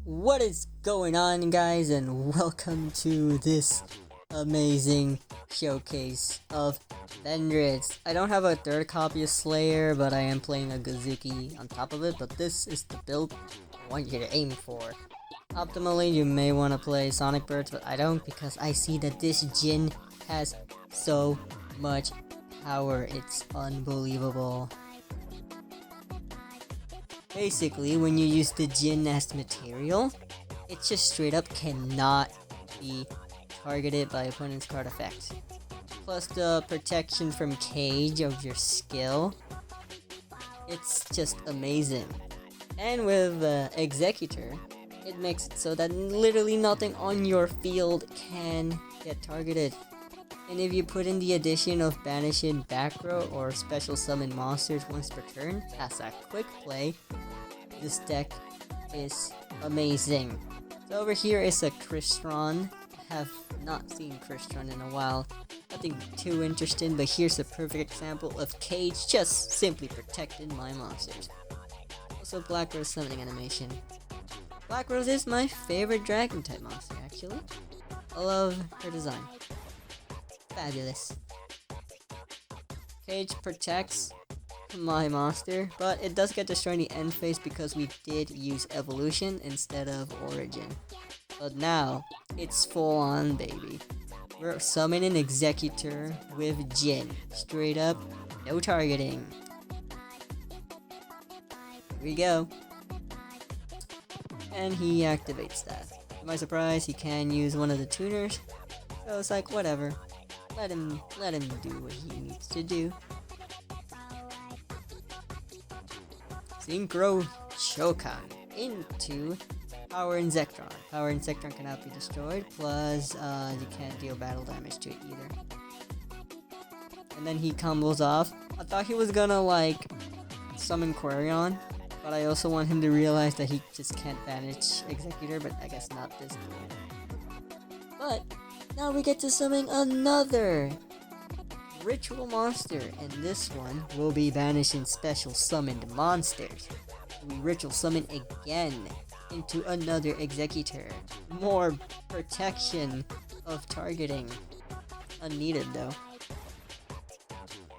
What is going on, guys, and welcome to this amazing showcase of Vendread. I don't have a third copy of Slayer, but I am playing a Gazuki on top of it, but this is the build I want you to aim for. Optimally, you may want to play Sonic Birds, but I don't because I see that this Jin has so much power. It's unbelievable. Basically, when you use the Jin as material, it just straight up cannot be targeted by opponent's card effects. Plus the protection from cage of your skill, it's just amazing. And with Executor, it makes it so that literally nothing on your field can get targeted. And if you put in the addition of banishing back row or special summon monsters once per turn as a quick play, this deck is amazing. So over here is a Crystron. I have not seen Crystron in a while. Nothing too interesting, but here's a perfect example of Cage just simply protecting my monsters. Also Black Rose summoning animation. Black Rose is my favorite dragon type monster actually. I love her design. Fabulous. Cage protects my monster, but it does get destroyed in the end phase because we did use evolution instead of origin. But now, it's full on, baby. We're summoning Executor with Jin. Straight up, no targeting. Here we go. And he activates that. To my surprise, he can use one of the tuners. So it's like, whatever. Let him do what he needs to do. Synchro Shokan into Power Insectron. Power Insectron cannot be destroyed, plus you can't deal battle damage to it either. And then he combos off. I thought he was gonna like summon Quarion, but I also want him to realize that he just can't banish Executor, but I guess not this time. But now we get to summon another ritual monster, and this one will be banishing special summoned monsters. We ritual summon again into another Executor. More protection of targeting. Unneeded though.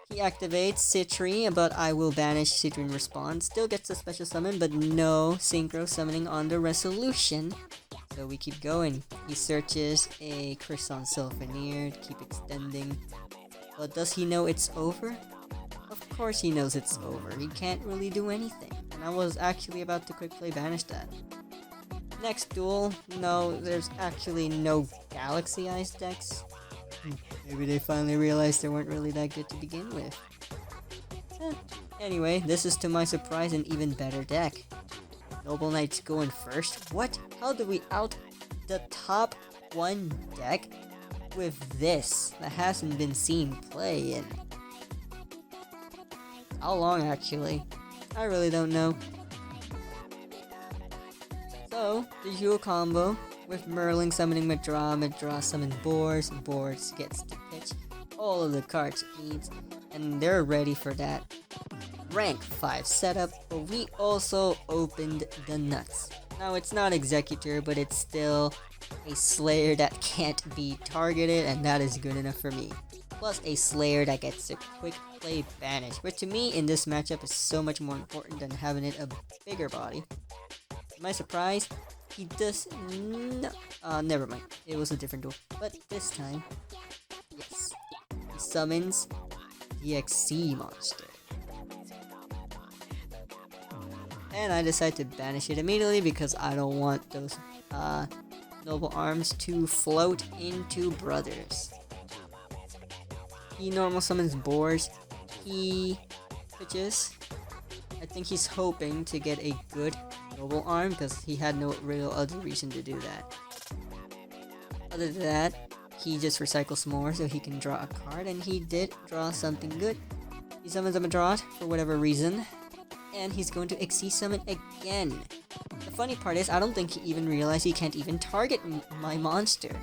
He activates Citri, but I will banish Citri in response. Still gets a special summon, but no synchro summoning on the resolution. So we keep going. He searches a Crimson Sylphoneer to keep extending. But does he know it's over? Of course he knows it's over. He can't really do anything. And I was actually about to quick play banish that. Next duel. No, there's actually no Galaxy Ice decks. Maybe they finally realized they weren't really that good to begin with. Anyway, this is to my surprise an even better deck. Noble Knight's going first. What? How do we out the top one deck with this that hasn't been seen play in how long actually? I really don't know. So, the dual combo with Merlin summoning Madra summon Boars gets to pitch all of the cards it needs, and they're ready for that rank 5 setup, but we also opened the nuts. Now it's not Executor, but it's still a Slayer that can't be targeted, and that is good enough for me. Plus a Slayer that gets a quick play banish, which to me in this matchup is so much more important than having it a bigger body. To my surprise, he does never mind. It was a different duel. But this time, yes, he summons the XC monster. And I decide to banish it immediately because I don't want those noble arms to float into brothers. He normal summons Boars. He pitches. I think he's hoping to get a good noble arm because he had no real other reason to do that. Other than that, he just recycles more so he can draw a card, and he did draw something good. He summons a Madrat for whatever reason, and he's going to XC summon again. The funny part is, I don't think he even realized he can't even target my monster.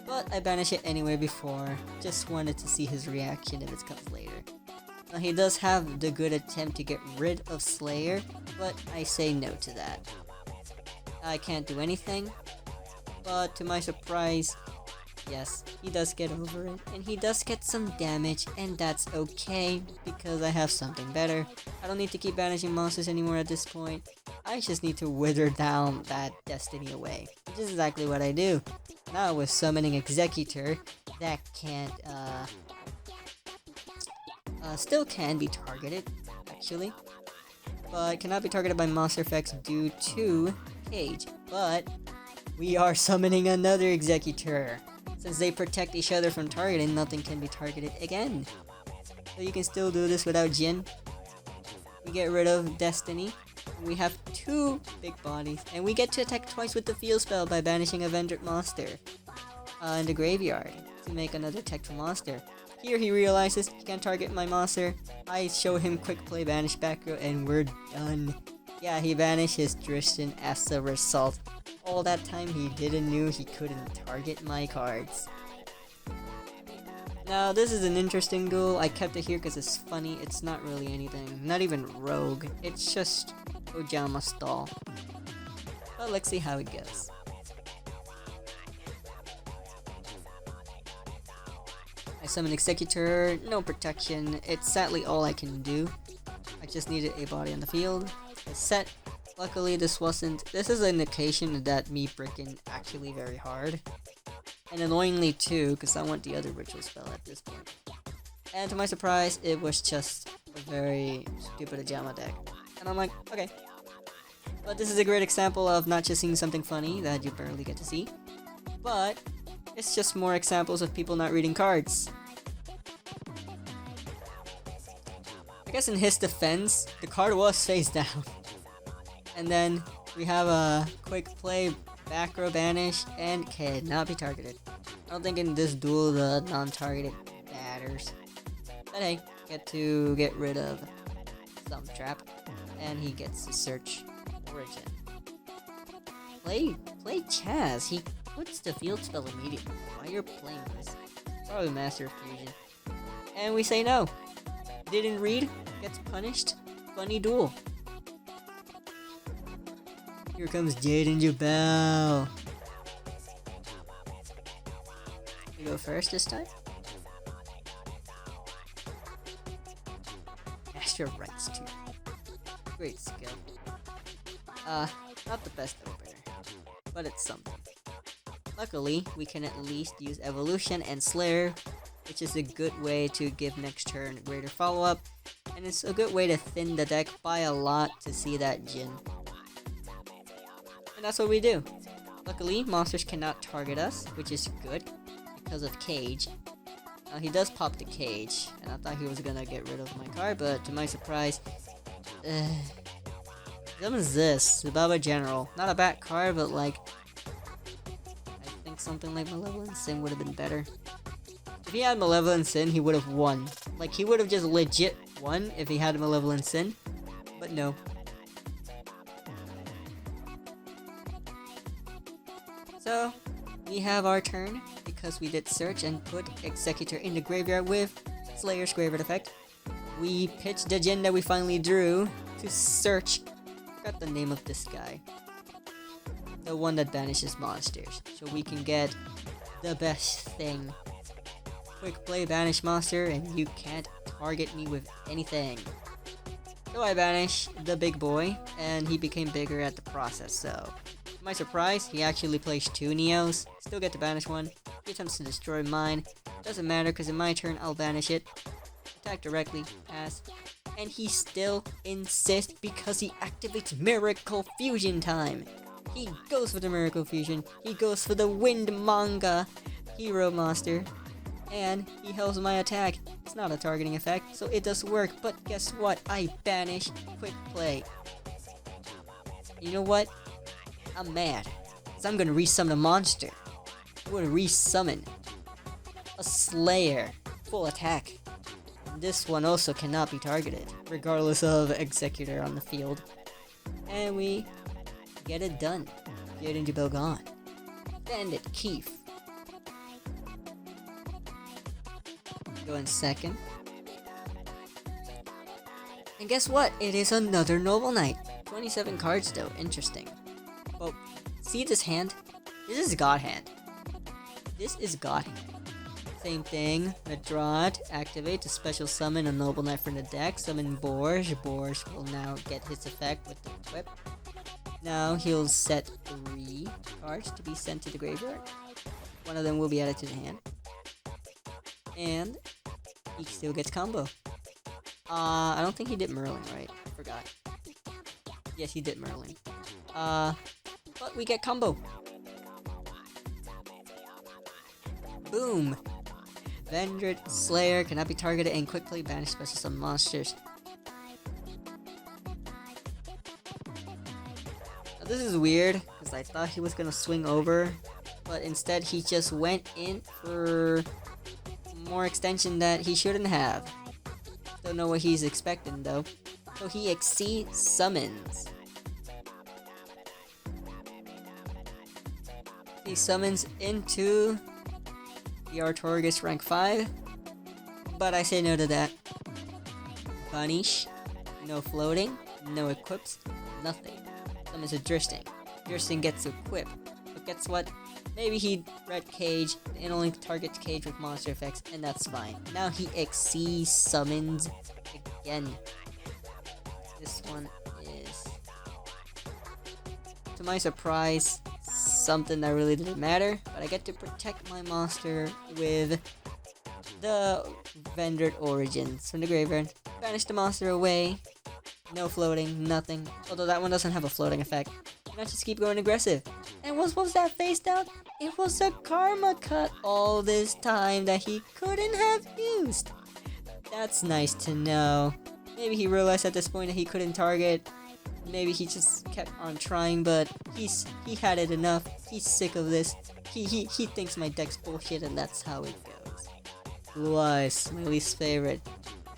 But I banish it anyway before, just wanted to see his reaction if it comes later. Now he does have the good attempt to get rid of Slayer, but I say no to that. I can't do anything. But to my surprise, yes, he does get over it, and he does get some damage, and that's okay, because I have something better. I don't need to keep banishing monsters anymore at this point. I just need to wither down that destiny away, which is exactly what I do. Now with summoning Executor, that can't, still can be targeted, actually, but cannot be targeted by monster effects due to Cage, but we are summoning another Executor. Since they protect each other from targeting, nothing can be targeted again. So you can still do this without Jin. We get rid of Destiny. We have 2 big bodies, and we get to attack twice with the field spell by banishing a Vendread monster in the graveyard to make another tactful monster. Here he realizes he can't target my monster. I show him quick play banish back row, and we're done. Yeah, he banished his Tristan as a result. All that time he didn't knew he couldn't target my cards. Now this is an interesting duel. I kept it here because it's funny. It's not really anything. Not even rogue. It's just Ojama stall. But let's see how it goes. I summon Executor. No protection. It's sadly all I can do. I just needed a body on the field. It's set. Luckily, this is an indication that me bricking actually very hard. And annoyingly too, because I want the other ritual spell at this point. And to my surprise, it was just a very stupid Ajama deck. And I'm like, okay. But this is a great example of not just seeing something funny that you barely get to see, but it's just more examples of people not reading cards. I guess in his defense, the card was face down. And then we have a quick play, back row banish, and cannot be targeted. I don't think in this duel the non-targeted matters. But hey, get to get rid of some trap, and he gets to search origin. Play Chaz. He puts the field spell immediately. Why you're playing this? Probably Master Fusion. And we say no. Didn't read, gets punished. Funny duel. Here comes Jaden Jubel. You go first this time? Master Rights too. Great skill. Not the best opener, but it's something. Luckily, we can at least use Evolution and Slayer, which is a good way to give next turn greater follow-up, and it's a good way to thin the deck by a lot to see that Jin. And that's what we do. Luckily, monsters cannot target us, which is good, because of Cage. He does pop the Cage, and I thought he was gonna get rid of my card, but to my surprise, what is this? The Baba General. Not a bad card, but like, I think something like Malevolent Sin would have been better. If he had Malevolent Sin, he would have won. Like, he would have just legit won if he had Malevolent Sin, but no. So, we have our turn, because we did search and put Executor in the graveyard with Slayer's Graveyard effect. We pitched the Jin that we finally drew to search. I forgot the name of this guy. The one that banishes monsters. So we can get the best thing. Quick play banish monster and you can't target me with anything. So I banish the big boy and he became bigger at the process, so to my surprise, he actually plays 2 Neos. Still get to banish one. He attempts to destroy mine. Doesn't matter because in my turn I'll banish it. Attack directly, pass. And he still insists because he activates Miracle Fusion time. He goes for the Miracle Fusion. He goes for the Wind Manga Hero Monster. And he holds my attack. It's not a targeting effect, so it does work. But guess what? I banish Quick Play. You know what? I'm mad. Because I'm gonna resummon a monster. I'm gonna resummon a Slayer. Full attack. This one also cannot be targeted, regardless of Executor on the field. And we get it done. Get into Belgon. Bandit Keith. Go in second. And guess what? It is another Noble Knight. 27 cards though, interesting. Well, see this hand? This is God hand. This is God hand. Same thing. Vendread, activate to special summon a Noble Knight from the deck. Summon Borge. Borge will now get his effect with the equip. Now he'll set 3 cards to be sent to the graveyard. One of them will be added to the hand. And he still gets combo. I don't think he did Merlin, right? I forgot. Yes, he did Merlin. But we get combo. Boom! Vendread Slayer cannot be targeted and quickly banish special summon monsters. Now this is weird, because I thought he was gonna swing over, but instead he just went in for more extension that he shouldn't have. Don't know what he's expecting though. So he exceeds summons. He summons into the Artorigus rank 5, but I say no to that. Punish, no floating, no equips, nothing. Summons a Dristing. Dristing gets equipped, but guess what? Maybe he read Cage and only targets Cage with monster effects, and that's fine. Now he exceeds summons again. This one is, to my surprise, something that really didn't matter, but I get to protect my monster with the Vendread Origins from the graveyard. Banish the monster away. No floating, nothing. Although that one doesn't have a floating effect. And I just keep going aggressive. And what was that face down? It was a Karma Cut all this time that he couldn't have used. That's nice to know. Maybe he realized at this point that he couldn't target. Maybe he just kept on trying, but he had it enough. He's sick of this. He thinks my deck's bullshit, and that's how it goes. Blue Eyes, my least favorite.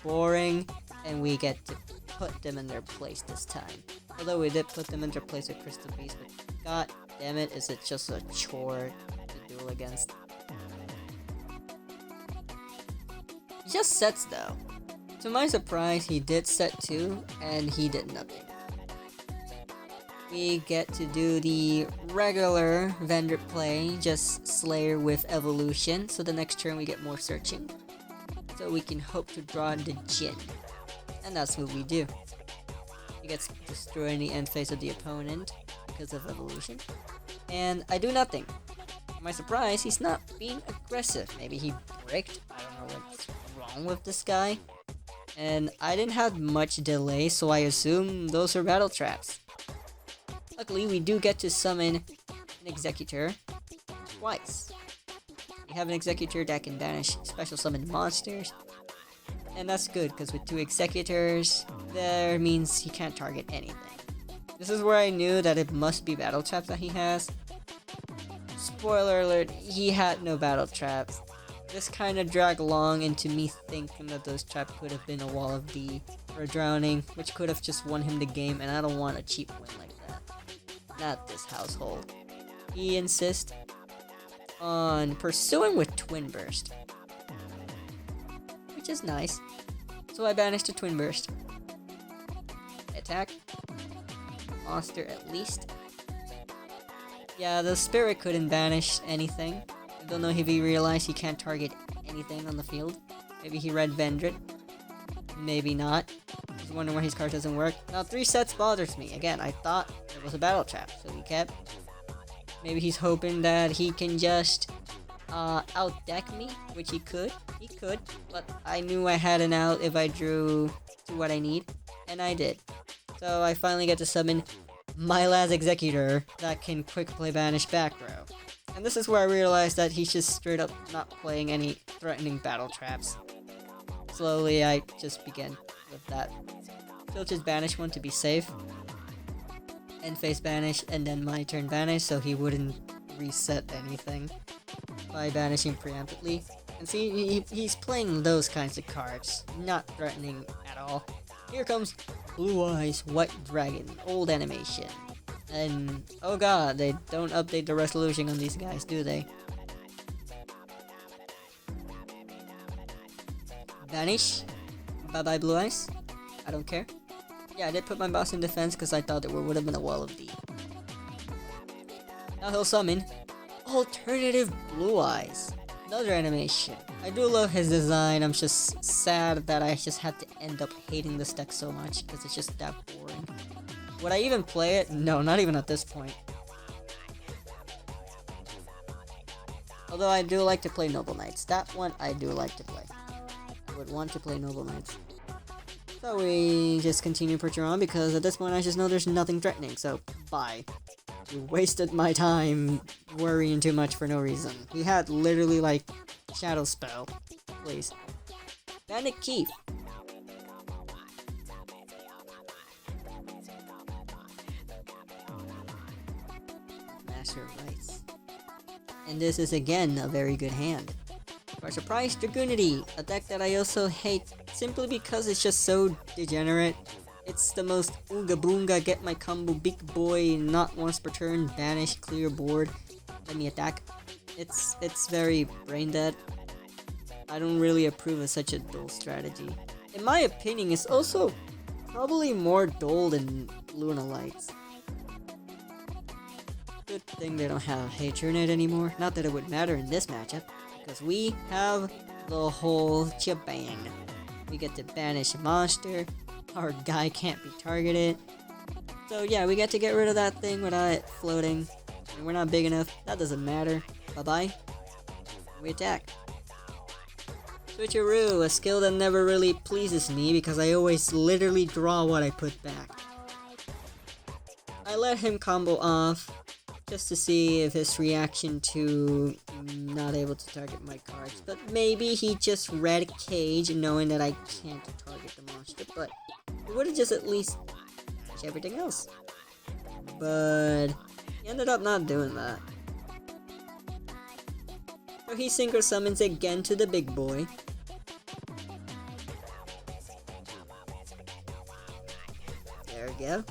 Boring, and we get to put them in their place this time. Although we did put them in their place with Crystal Beast, but god damn it, is it just a chore to duel against. He just sets though. To my surprise, he did set 2, and he did nothing. We get to do the regular Vendread play, just Slayer with Evolution, so the next turn we get more searching. So we can hope to draw the Jin. And that's what we do. He gets destroyed in the end phase of the opponent because of Evolution. And I do nothing. To my surprise, he's not being aggressive. Maybe he bricked. I don't know what's wrong with this guy. And I didn't have much delay, so I assume those are battle traps. Luckily, we do get to summon an Executor twice. We have an Executor that can banish special summon monsters. And that's good, because with 2 Executors, that means he can't target anything. This is where I knew that it must be battle traps that he has. Spoiler alert, he had no battle traps. This kind of dragged along into me thinking that those traps could have been a Wall of D or a Drowning, which could have just won him the game, and I don't want a cheap win like that. Not this household. He insists on pursuing with Twin Burst, which is nice. So I banished the Twin Burst. Attack. Monster at least. Yeah, the Spirit couldn't banish anything. I don't know if he realized he can't target anything on the field. Maybe he read Vendread. Maybe not. He's wondering why his card doesn't work. Now 3 sets bothers me. Again, I thought it was a battle trap, so he kept. Maybe he's hoping that he can just out-deck me, which he could. He could, but I knew I had an out if I drew to what I need, and I did. So I finally get to summon my last Executor that can quick play banish back row. And this is where I realized that he's just straight up not playing any threatening battle traps. Slowly I just began with that. Filter's banish one to be safe. End phase banish, and then my turn banish so he wouldn't reset anything by banishing preemptively. And see, he's playing those kinds of cards, not threatening at all. Here comes Blue Eyes White Dragon, old animation. And oh god, they don't update the resolution on these guys, do they? Vanish. Bye bye Blue Eyes. I don't care. Yeah, I did put my boss in defense because I thought there would have been a Wall of D. Now he'll summon Alternative Blue Eyes. Another animation. I do love his design. I'm just sad that I just had to end up hating this deck so much because it's just that boring. Would I even play it? No, not even at this point. Although I do like to play Noble Knights. That one I do like to play. I would want to play Noble Knights. So we just continue Percher on because at this point I just know there's nothing threatening. So bye. You wasted my time worrying too much for no reason. He had literally like Shadow Spell. Please. Bandit Keith. Master of Rights. And this is again a very good hand. For Surprise Dragoonity, a deck that I also hate simply because it's just so degenerate. It's the most ooga boonga, get my combo, big boy, not once per turn, banish, clear board, let me attack. It's very brain dead. I don't really approve of such a dull strategy. In my opinion, it's also probably more dull than Luna Lights. Good thing they don't have Hatronate anymore. Not that it would matter in this matchup, because we have the whole shebang. We get to banish a monster. Our guy can't be targeted. So yeah, we get to get rid of that thing without it floating. And we're not big enough. That doesn't matter. Bye-bye. We attack. Switcheroo, a skill that never really pleases me because I always literally draw what I put back. I let him combo off just to see if his reaction to not able to target my cards. But maybe he just read Cage knowing that I can't target the monster. But he would have just at least finished everything else. But he ended up not doing that. So he Synchro Summons again to the big boy. There we go.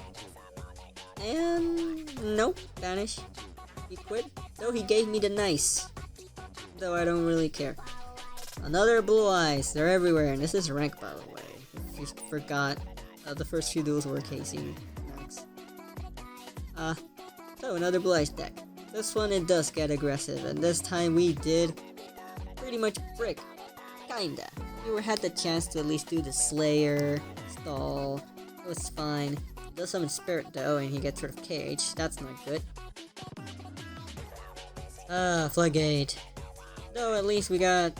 And nope, banish. He quit. Though he gave me the nice. Though I don't really care. Another Blue Eyes. They're everywhere, and this is rank, by the way. If you forgot, the first few duels were KC Max. So another Blue Eyes deck. This one it does get aggressive, and this time we did pretty much brick. Kinda. We had the chance to at least do the Slayer, stall. It was fine. He does summon Spirit though, and he gets rid of Cage. That's not good. Floodgate. Though at least we got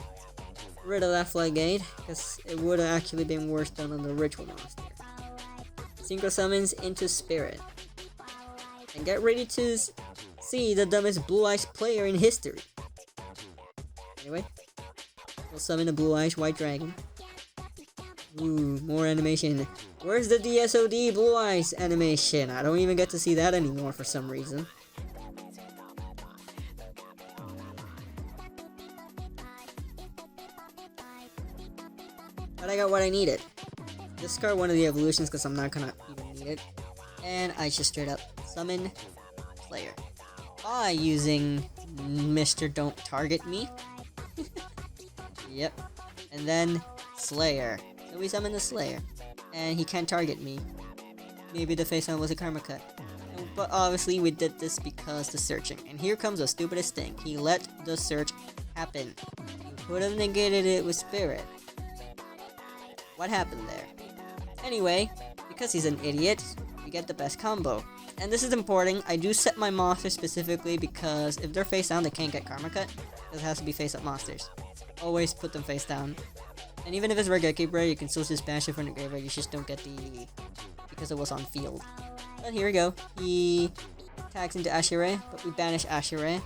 rid of that Floodgate, because it would have actually been worse done on the Ritual Monster. Synchro Summons into Spirit. And get ready to see the dumbest Blue Eyes player in history. Anyway, we'll summon the Blue Eyes White Dragon. Ooh, more animation. Where's the DSOD Blue Eyes animation? I don't even get to see that anymore for some reason. But I got what I needed. Discard one of the evolutions because I'm not gonna even need it. And I just straight up summon Slayer. By using Mr. Don't Target Me. Yep. And then Slayer. So we summon the Slayer. And he can't target me. Maybe the face down was a karma cut. But obviously we did this because the searching. And here comes the stupidest thing. He let the search happen. He could have negated it with Spirit. What happened there? Anyway, because he's an idiot, we get the best combo. And this is important. I do set my monsters specifically because if they're face down, they can't get karma cut. It has to be face up monsters. Always put them face down. And even if it's regular Keeper, you can still just bash it from the graveyard. You just don't get the because it was on field. But here we go. He tags into Ashere, but we banish Ashere.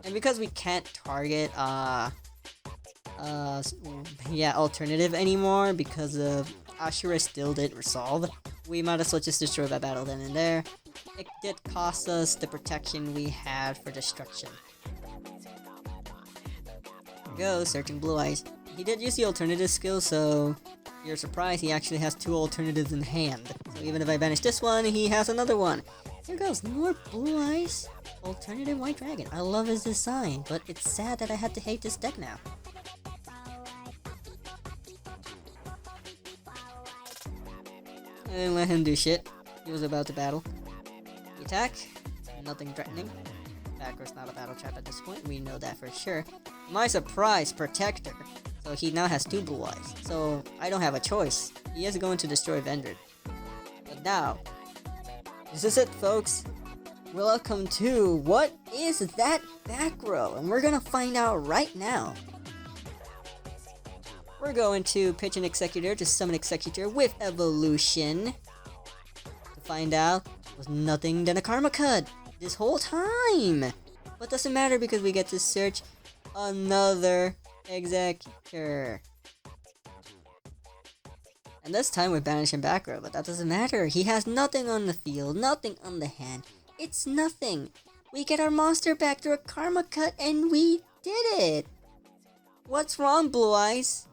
And because we can't target alternative anymore because of Ashura still didn't resolve, we might as well just destroy that battle then and there. It did cost us the protection we had for destruction. There we go, searching Blue Eyes. He did use the alternative skill, so you're surprised he actually has two alternatives in hand. So even if I banish this one, he has another one. Here goes, more Blue Eyes, alternative White Dragon. I love his design, but it's sad that I had to hate this deck now. I didn't let him do shit. He was about to battle. We attack. Nothing threatening. Backrow's not a battle trap at this point. We know that for sure. My surprise, Protector. So he now has 2 blue eyes. So I don't have a choice. He is going to destroy Vendread. But now, this is it, folks. Welcome to what is that back row? And we're gonna find out right now. We're going to pitch an Executor to summon Executor with Evolution. To find out, it was nothing than a Karma Cut this whole time. But doesn't matter because we get to search another Executor. And this time we're banishing back row, but that doesn't matter. He has nothing on the field, nothing on the hand. It's nothing. We get our monster back through a Karma Cut and we did it. What's wrong, Blue Eyes?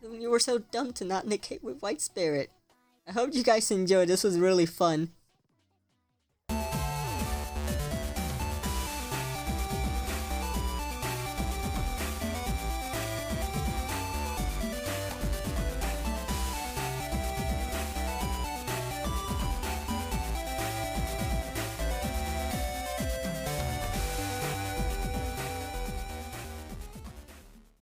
You were so dumb to not negate with White Spirit. I hope you guys enjoyed. This was really fun.